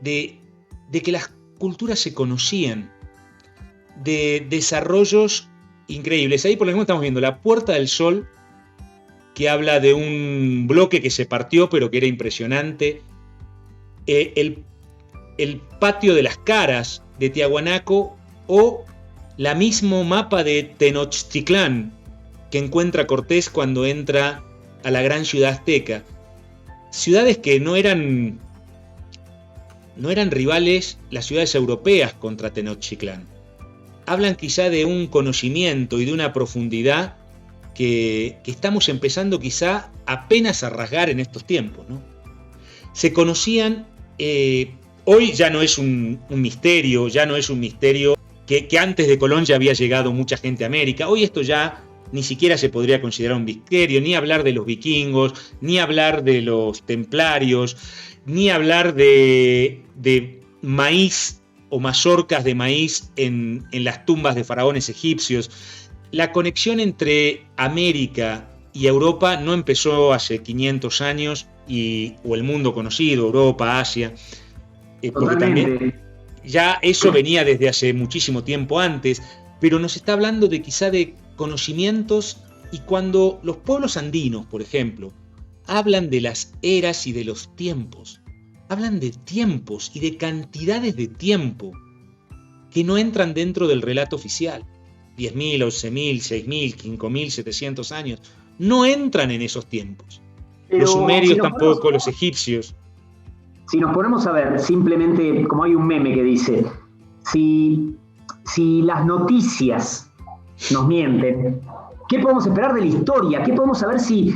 que las culturas se conocían, de desarrollos increíbles. Ahí, por ejemplo, estamos viendo la Puerta del Sol, que habla de un bloque que se partió, pero que era impresionante. El patio de las Caras de Tiahuanaco, o la mismo mapa de Tenochtitlán que encuentra Cortés cuando entra a la gran ciudad azteca. Ciudades que no eran rivales, las ciudades europeas, contra Tenochtitlán. Hablan quizá de un conocimiento y de una profundidad que estamos empezando quizá apenas a rasgar en estos tiempos, ¿no? Se conocían, hoy ya no es un misterio, que antes de Colón ya había llegado mucha gente a América. Hoy esto ya ni siquiera se podría considerar un misterio, ni hablar de los vikingos, ni hablar de los templarios, ni hablar de maíz o mazorcas de maíz en las tumbas de faraones egipcios. La conexión entre América y Europa no empezó hace 500 años, o el mundo conocido, Europa, Asia, porque también ya eso venía desde hace muchísimo tiempo antes, pero nos está hablando de quizá de conocimientos, y cuando los pueblos andinos, por ejemplo, hablan de las eras y de los tiempos, hablan de tiempos y de cantidades de tiempo que no entran dentro del relato oficial. 10.000, 11.000, 6.000, 5.700 años. No entran en esos tiempos. Pero los sumerios tampoco, los egipcios. Si nos ponemos a ver, simplemente, como hay un meme que dice, si las noticias nos mienten, ¿qué podemos esperar de la historia? ¿Qué podemos saber si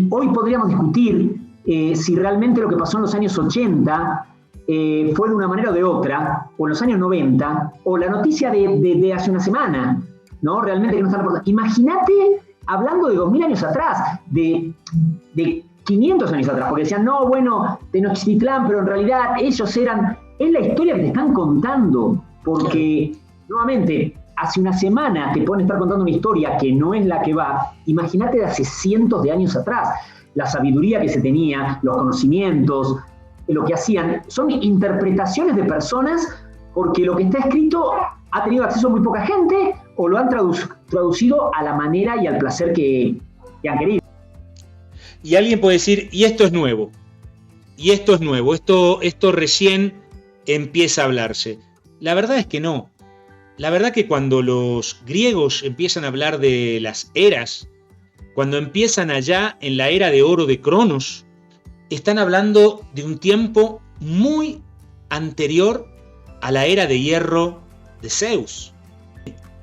hoy podríamos discutir si realmente lo que pasó en los años 80 fue de una manera o de otra, o en los años 90, o la noticia de hace una semana, ¿no? Realmente que no están reportando. Imagínate hablando de 2000 años atrás, de 500 años atrás, porque decían, no, bueno, Tenochtitlán, pero en realidad ellos eran... Es la historia que te están contando, porque, nuevamente, hace una semana te pueden estar contando una historia que no es la que va. Imagínate de hace cientos de años atrás, la sabiduría que se tenía, los conocimientos, lo que hacían. Son interpretaciones de personas porque lo que está escrito ha tenido acceso a muy poca gente o lo han traducido a la manera y al placer que han querido. Y alguien puede decir, y esto es nuevo, esto recién empieza a hablarse. La verdad es que no. La verdad que cuando los griegos empiezan a hablar de las eras, cuando empiezan allá en la era de oro de Cronos, están hablando de un tiempo muy anterior a la era de hierro de Zeus.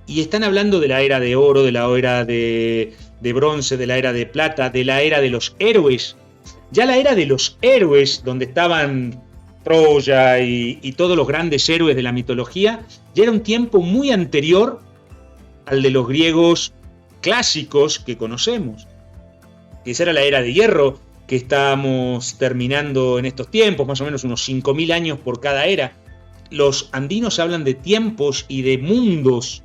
Y están hablando de la era de oro, de la era de bronce, de la era de plata, de la era de los héroes. Ya la era de los héroes, donde estaban Troya y todos los grandes héroes de la mitología, ya era un tiempo muy anterior al de los griegos clásicos que conocemos. Esa era la era de hierro que estamos terminando en estos tiempos, más o menos unos 5000 años por cada era. Los andinos hablan de tiempos y de mundos,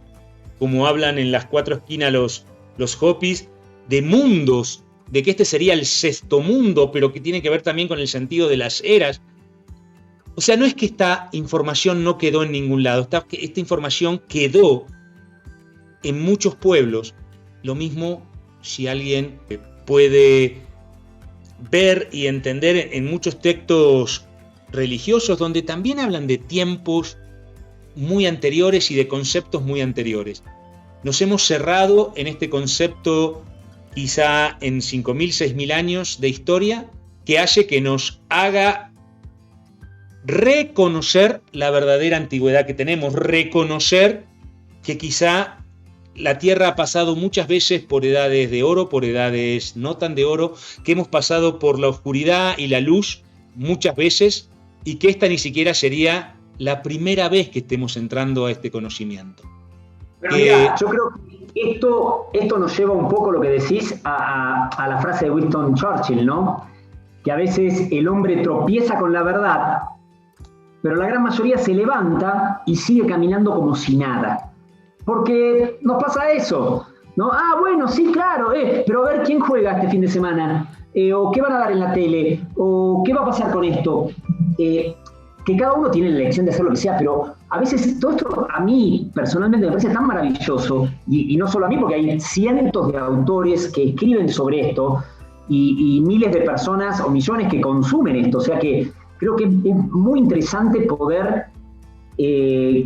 como hablan en las cuatro esquinas los Hopis, de mundos, de que este sería el sexto mundo, pero que tiene que ver también con el sentido de las eras. O sea, no es que esta información no quedó en ningún lado, esta información quedó en muchos pueblos. Lo mismo si alguien puede ver y entender en muchos textos religiosos donde también hablan de tiempos muy anteriores y de conceptos muy anteriores. Nos hemos cerrado en este concepto quizá en 5.000, 6.000 años de historia que hace que nos haga reconocer la verdadera antigüedad que tenemos, reconocer que quizá la Tierra ha pasado muchas veces por edades de oro, por edades no tan de oro, que hemos pasado por la oscuridad y la luz muchas veces y que esta ni siquiera sería la primera vez que estemos entrando a este conocimiento. Pero mira, yo creo que esto nos lleva un poco, lo que decís, a la frase de Winston Churchill, ¿no? Que a veces el hombre tropieza con la verdad, pero la gran mayoría se levanta y sigue caminando como si nada. Porque nos pasa eso, ¿no? Ah, bueno, sí, claro, pero a ver quién juega este fin de semana, o qué van a dar en la tele, o qué va a pasar con esto. Que cada uno tiene la elección de hacer lo que sea, pero a veces todo esto a mí personalmente me parece tan maravilloso, y no solo a mí, porque hay cientos de autores que escriben sobre esto, y miles de personas o millones que consumen esto, o sea que creo que es muy interesante poder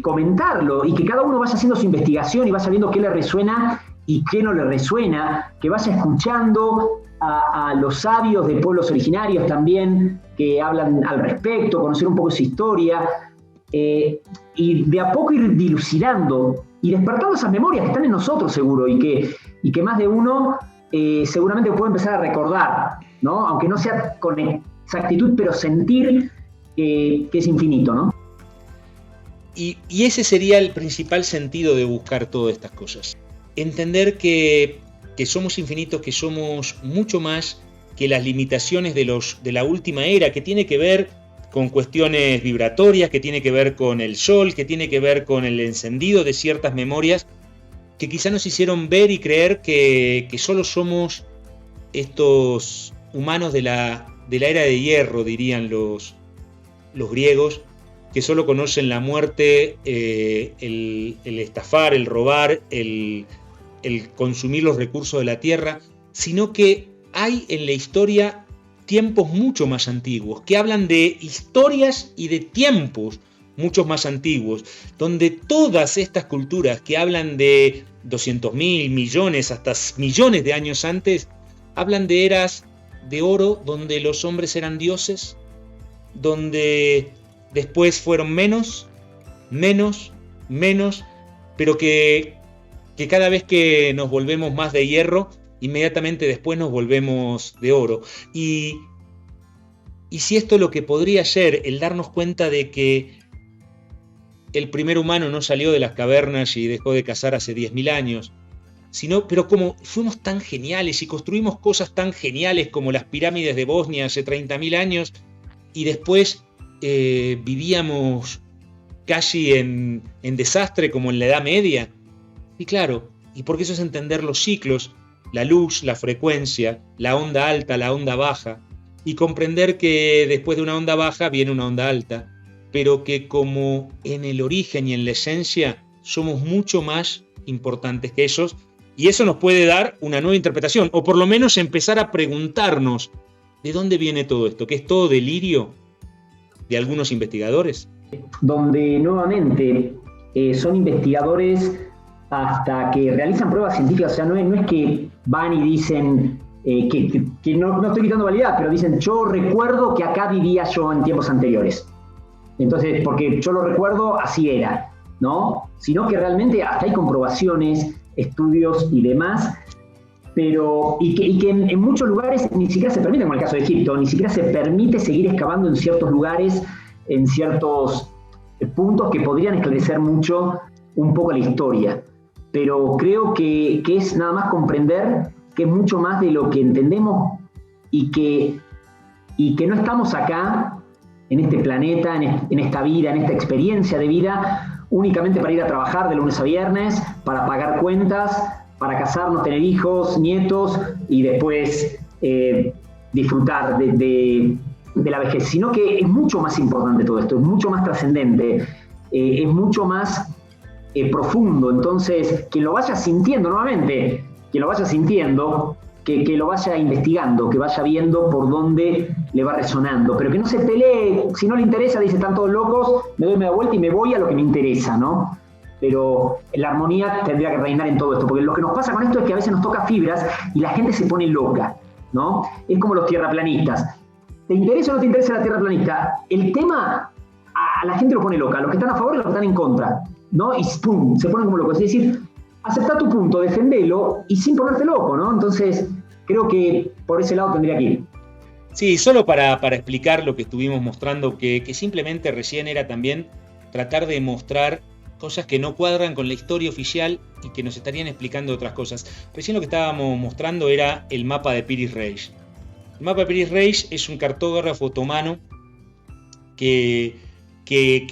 comentarlo y que cada uno vaya haciendo su investigación y vaya viendo qué le resuena y qué no le resuena, que vaya escuchando a los sabios de pueblos originarios también que hablan al respecto, conocer un poco su historia, y de a poco ir dilucidando y despertando esas memorias que están en nosotros seguro y que más de uno seguramente puede empezar a recordar, ¿no? Aunque no sea con exactitud, pero sentir que es infinito, ¿no? Y ese sería el principal sentido de buscar todas estas cosas. Entender que somos infinitos, que somos mucho más que las limitaciones de la última era, que tiene que ver con cuestiones vibratorias, que tiene que ver con el sol, que tiene que ver con el encendido de ciertas memorias, que quizá nos hicieron ver y creer que solo somos estos humanos de la era de hierro, dirían los griegos, que solo conocen la muerte, el estafar, el robar, el consumir los recursos de la tierra, sino que hay en la historia tiempos mucho más antiguos, que hablan de historias y de tiempos mucho más antiguos, donde todas estas culturas que hablan de 200.000, millones, hasta millones de años antes, hablan de eras de oro, donde los hombres eran dioses, donde después fueron menos, pero que cada vez que nos volvemos más de hierro, inmediatamente después nos volvemos de oro. Y y si esto lo que podría ser el darnos cuenta de que el primer humano no salió de las cavernas y dejó de cazar hace 10.000 años, pero como fuimos tan geniales y construimos cosas tan geniales como las pirámides de Bosnia hace 30.000 años, y después vivíamos casi en desastre como en la Edad Media. Y claro, y porque eso es entender los ciclos, la luz, la frecuencia, la onda alta, la onda baja, y comprender que después de una onda baja viene una onda alta, pero que como en el origen y en la esencia somos mucho más importantes que esos, y eso nos puede dar una nueva interpretación, o por lo menos empezar a preguntarnos ¿de dónde viene todo esto? ¿Que es todo delirio de algunos investigadores? Donde nuevamente son investigadores hasta que realizan pruebas científicas, o sea, no es que van y dicen que no estoy quitando validad, pero dicen yo recuerdo que acá vivía yo en tiempos anteriores. Entonces, porque yo lo recuerdo, así era, ¿no? Sino que realmente hasta hay comprobaciones, estudios y demás, pero y que en muchos lugares ni siquiera se permite, como el caso de Egipto, ni siquiera se permite seguir excavando en ciertos lugares, en ciertos puntos que podrían esclarecer mucho un poco la historia. Pero creo que es nada más comprender que es mucho más de lo que entendemos y que no estamos acá en este planeta, en esta vida, en esta experiencia de vida, únicamente para ir a trabajar de lunes a viernes, para pagar cuentas, para casarnos, tener hijos, nietos y después disfrutar de la vejez, sino que es mucho más importante todo esto, es mucho más trascendente, es mucho más profundo. Entonces, quien lo vaya sintiendo nuevamente, quien lo vaya sintiendo, que lo vaya investigando, que vaya viendo por dónde le va resonando, pero que no se pelee, si no le interesa, dice, están todos locos, me doy media vuelta y me voy a lo que me interesa, ¿no? Pero la armonía tendría que reinar en todo esto, porque lo que nos pasa con esto es que a veces nos toca fibras y la gente se pone loca, ¿no? Es como los tierraplanistas. ¿Te interesa o no te interesa la tierra planista? El tema a la gente lo pone loca, los que están a favor y los que están en contra, ¿no? Y ¡pum! Se ponen como locos. Es decir, aceptá tu punto, defendelo y sin ponerte loco, ¿no? Entonces, creo que por ese lado tendría que ir. Sí, solo para explicar lo que estuvimos mostrando, que simplemente recién era también tratar de mostrar cosas que no cuadran con la historia oficial y que nos estarían explicando otras cosas. Recién lo que estábamos mostrando era el mapa de Piris Reis. El mapa de Piris Reis es un cartógrafo otomano que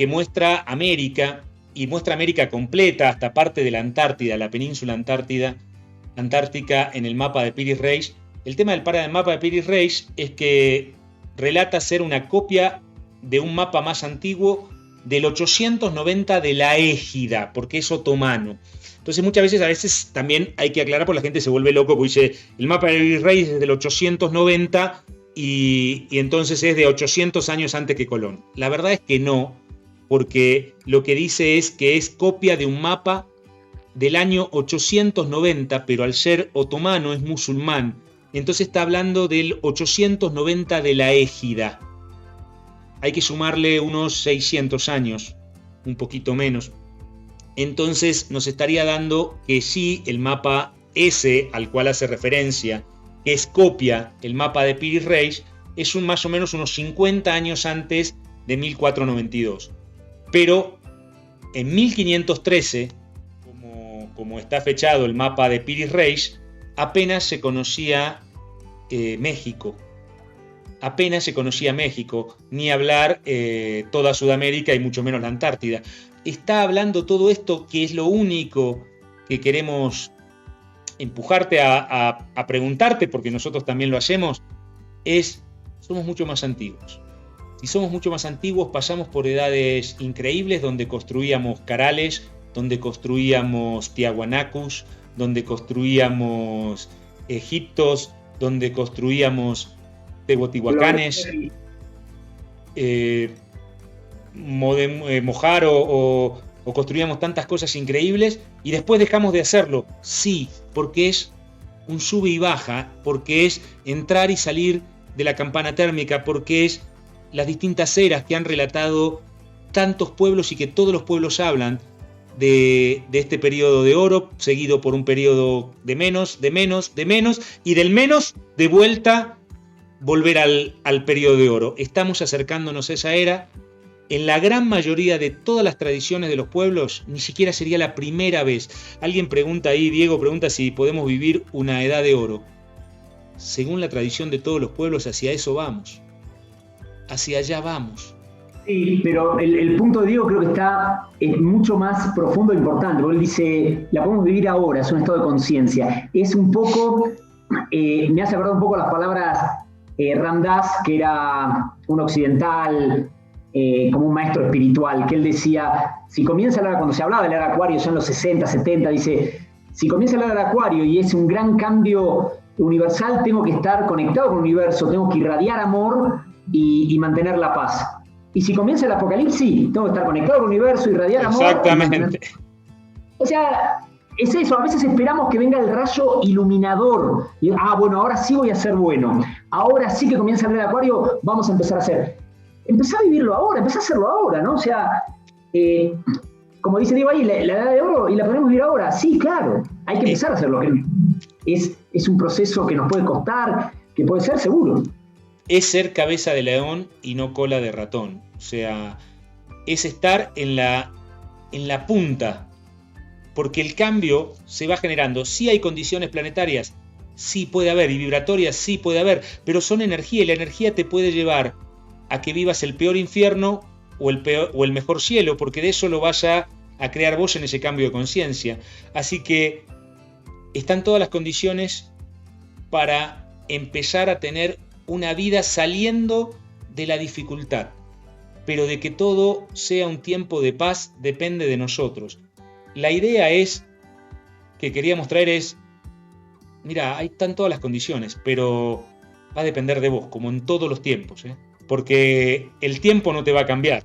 muestra América, y muestra América completa hasta parte de la Antártida, la península antártica en el mapa de Piris Reis. El tema del mapa de Piris Reis es que relata ser una copia de un mapa más antiguo del 890 de la Égida, porque es otomano. Entonces muchas veces también hay que aclarar, porque la gente se vuelve loco, porque dice, el mapa de Piris Reis es del 890 y entonces es de 800 años antes que Colón. La verdad es que no, porque lo que dice es que es copia de un mapa del año 890, pero al ser otomano es musulmán. Entonces está hablando del 890 de la Égida. Hay que sumarle unos 600 años, un poquito menos. Entonces nos estaría dando que sí, el mapa ese al cual hace referencia, que es copia el mapa de Piris Reis, es más o menos unos 50 años antes de 1492. Pero en 1513, como está fechado el mapa de Piris Reis, apenas se conocía México. Apenas se conocía México, ni hablar toda Sudamérica y mucho menos la Antártida. Está hablando todo esto, que es lo único que queremos empujarte a preguntarte, porque nosotros también lo hacemos, somos mucho más antiguos. Si somos mucho más antiguos, pasamos por edades increíbles donde construíamos carales, donde construíamos tiahuanacus, donde construíamos egiptos, donde construíamos teotihuacanes, mojar o construíamos tantas cosas increíbles y después dejamos de hacerlo. Sí, porque es un sube y baja, porque es entrar y salir de la campana térmica, porque es las distintas eras que han relatado tantos pueblos y que todos los pueblos hablan de este periodo de oro, seguido por un periodo de menos, y del menos de vuelta volver al periodo de oro. Estamos acercándonos a esa era. En la gran mayoría de todas las tradiciones de los pueblos, ni siquiera sería la primera vez. Alguien pregunta ahí, Diego pregunta si podemos vivir una edad de oro. Según la tradición de todos los pueblos, hacia eso vamos. Hacia allá vamos. Sí, pero el punto de Diego creo que es mucho más profundo e importante, porque él dice, la podemos vivir ahora, es un estado de conciencia. Es un poco, me hace acordar un poco las palabras Ram Dass, que era un occidental, como un maestro espiritual, que él decía, si comienza la era, cuando se hablaba del era Acuario ya en los 60, 70, dice, si comienza la era Acuario y es un gran cambio universal, tengo que estar conectado con el universo, tengo que irradiar amor y mantener la paz. Y si comienza el apocalipsis, tengo que estar conectado con el universo, irradiar amor. Exactamente. O sea, es eso, a veces esperamos que venga el rayo iluminador. Y, bueno, ahora sí voy a ser bueno. Ahora sí que comienza el Acuario, vamos a empezar a hacer. Empezá a vivirlo ahora, empezá a hacerlo ahora, ¿no? O sea, como dice Diego ahí, la edad de oro, y la podemos vivir ahora. Sí, claro, hay que empezar a hacerlo. Es un proceso que nos puede costar, que puede ser seguro. Es ser cabeza de león y no cola de ratón. O sea, es estar en la punta. Porque el cambio se va generando. Sí hay condiciones planetarias, sí puede haber, y vibratorias sí puede haber, pero son energía, y la energía te puede llevar a que vivas el peor infierno o el mejor cielo, porque de eso lo vas a crear vos en ese cambio de conciencia. Así que están todas las condiciones para empezar a tener una vida saliendo de la dificultad, pero de que todo sea un tiempo de paz depende de nosotros. La idea que queríamos traer es, mira, ahí están todas las condiciones, pero va a depender de vos, como en todos los tiempos, porque el tiempo no te va a cambiar,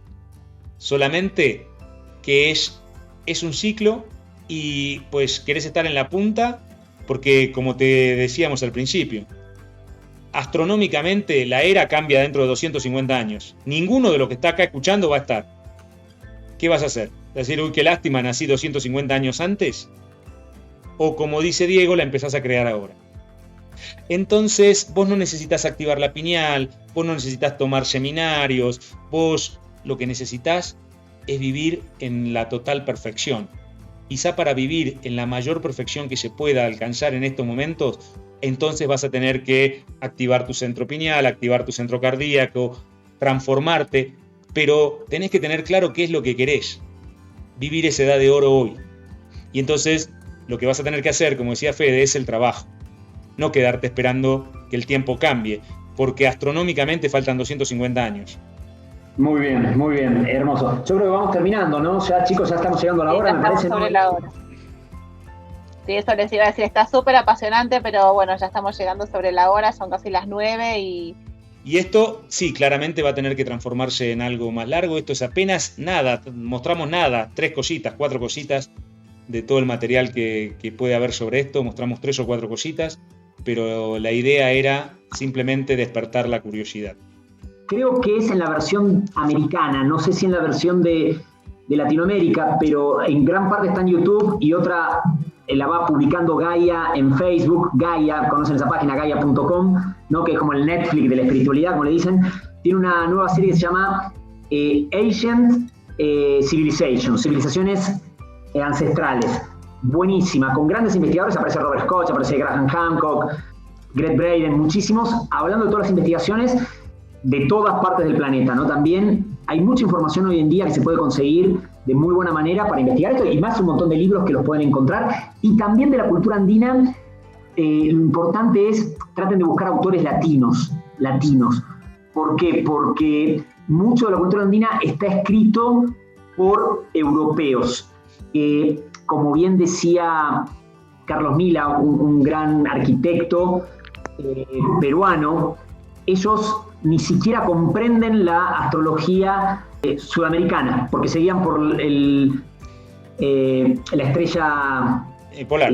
solamente que es un ciclo y pues querés estar en la punta, porque como te decíamos al principio, astronómicamente la era cambia dentro de 250 años. Ninguno de los que está acá escuchando va a estar. ¿Qué vas a hacer? ¿Decir, uy, qué lástima, nací 250 años antes? O como dice Diego, la empezás a crear ahora. Entonces, vos no necesitas activar la pineal, vos no necesitas tomar seminarios, vos lo que necesitas es vivir en la total perfección. Quizá para vivir en la mayor perfección que se pueda alcanzar en estos momentos, entonces vas a tener que activar tu centro pineal, activar tu centro cardíaco, transformarte, pero tenés que tener claro qué es lo que querés, vivir esa edad de oro hoy. Y entonces lo que vas a tener que hacer, como decía Fede, es el trabajo, no quedarte esperando que el tiempo cambie, porque astronómicamente faltan 250 años. Muy bien, hermoso. Yo creo que vamos terminando, ¿no? Ya, chicos, ya estamos llegando a la hora, me parece. Sobre la hora. Sí, eso les iba a decir, está súper apasionante, pero bueno, ya estamos llegando sobre la hora, son casi las 9 y esto, sí, claramente va a tener que transformarse en algo más largo. Esto es apenas nada, mostramos nada, 3 cositas, 4 cositas de todo el material que puede haber sobre esto, mostramos 3 o 4 cositas, pero la idea era simplemente despertar la curiosidad. Creo que es en la versión americana, no sé si en la versión de Latinoamérica, pero en gran parte está en YouTube y otra la va publicando Gaia en Facebook. Gaia, conocen esa página, gaia.com, ¿no? Que es como el Netflix de la espiritualidad, como le dicen. Tiene una nueva serie que se llama Ancient Civilizaciones Ancestrales. Buenísima, con grandes investigadores, aparece Robert Koch, aparece Graham Hancock, Gregg Braden, muchísimos, hablando de todas las investigaciones de todas partes del planeta, ¿no? También hay mucha información hoy en día que se puede conseguir de muy buena manera para investigar esto, y más un montón de libros que los pueden encontrar, y también de la cultura andina. Lo importante es, traten de buscar autores latinos. ¿Por qué? Porque mucho de la cultura andina está escrito por europeos. Como bien decía Carlos Mila, un gran arquitecto peruano, ellos ni siquiera comprenden la astrología sudamericana, porque seguían por la estrella polar.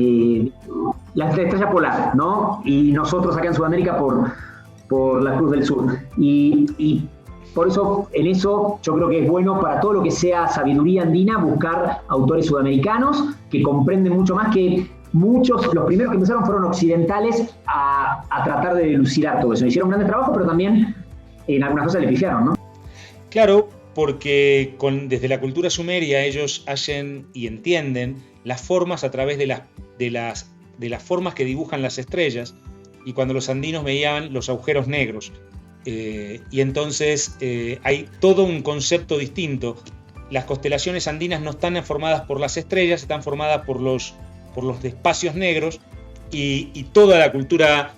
La estrella polar, ¿no? Y nosotros acá en Sudamérica por la Cruz del Sur. Y por eso, en eso, yo creo que es bueno para todo lo que sea sabiduría andina buscar autores sudamericanos que comprenden mucho más, que los primeros que empezaron fueron occidentales a tratar de dilucidar todo eso. Hicieron grandes trabajos, pero también en algunas cosas le pifiaron, ¿no? Claro, porque desde la cultura sumeria ellos hacen y entienden las formas a través de las formas que dibujan las estrellas, y cuando los andinos veían los agujeros negros. Y entonces hay todo un concepto distinto. Las constelaciones andinas no están formadas por las estrellas, están formadas por los espacios negros, y toda la cultura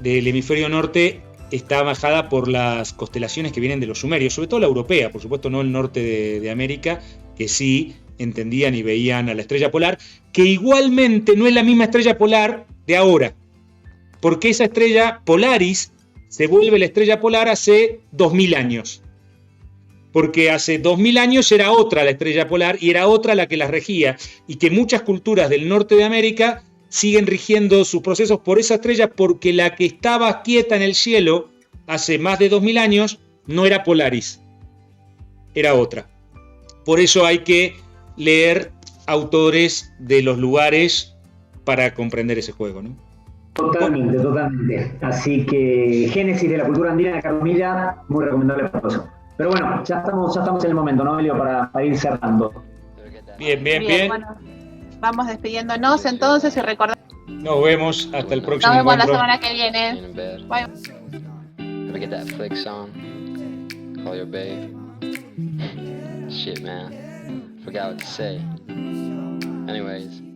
del hemisferio norte está bajada por las constelaciones que vienen de los sumerios, sobre todo la europea, por supuesto no el norte de América, que sí entendían y veían a la estrella polar, que igualmente no es la misma estrella polar de ahora, porque esa estrella Polaris se vuelve la estrella polar hace 2000 años. Porque hace 2000 años era otra la estrella polar y era otra la que las regía, y que muchas culturas del norte de América siguen rigiendo sus procesos por esa estrella, porque la que estaba quieta en el cielo hace más de 2000 años no era Polaris, era otra. Por eso hay que leer autores de los lugares para comprender ese juego, ¿no? Totalmente. Así que Génesis de la cultura andina de Carlos Milla, muy recomendable para eso. Pero bueno, ya estamos en el momento, ¿no, Elio? Para ir cerrando. Bien. Bueno, vamos despidiéndonos entonces y recordando. Nos vemos hasta el próximo Nos vemos la encuentro. semana que viene. Bye. Ever get that flick song? Call your babe. Shit, man. Forgot what to say. Anyways.